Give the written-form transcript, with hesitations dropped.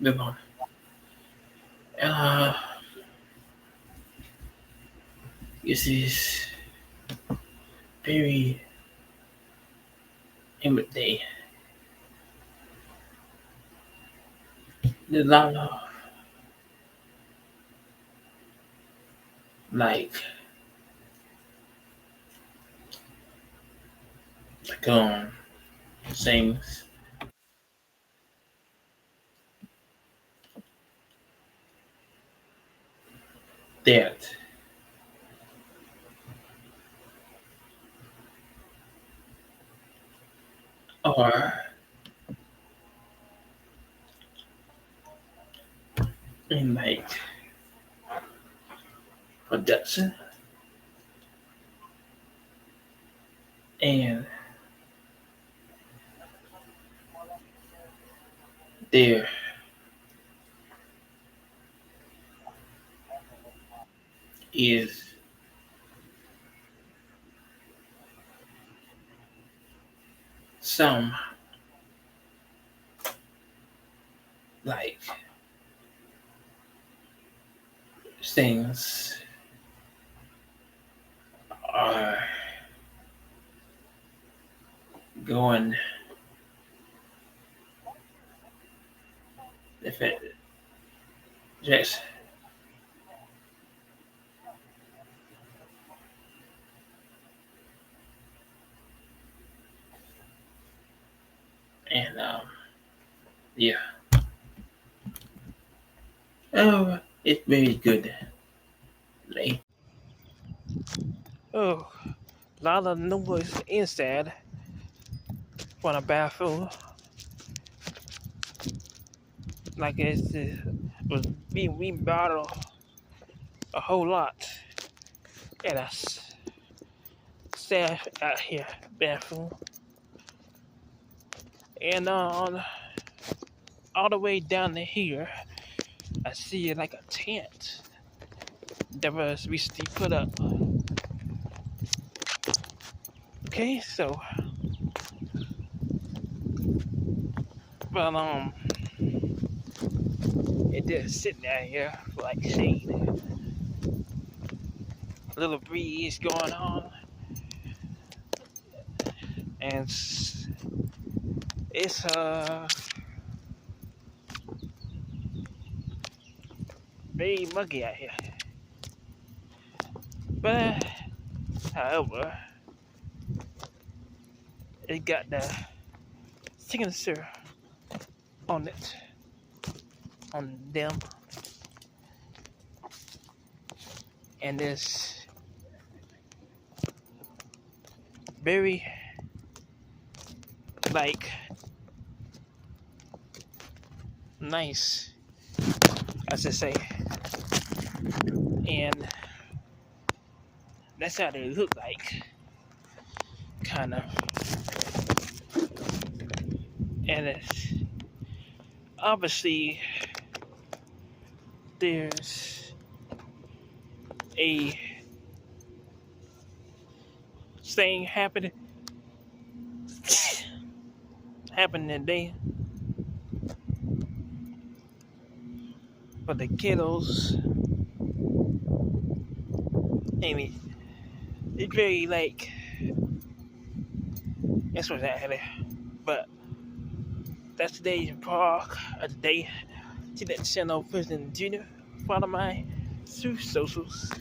move on. Uh, this is very everyday. The lot of like like things that are in like production and there is some like things are going different directions. And yeah. Oh, it's very good. Like, Oh, a lot of noise inside from the bathroom. Like was being remodeled a whole lot. And I staff out here bathroom. And all the way down to here, I see like a tent that was recently put up. Okay, so but it just sitting out here for like shade. A little breeze going on, and it's very muggy out here. But however, it got the signature on it, on them, and it's very like nice, I should say, and that's how they look like, kind of, and it's obviously there's a thing happening today for the kiddos. I mean, it's very like that's what's happening. But that's today's park of the day. See that channel President Junior. Follow my through socials.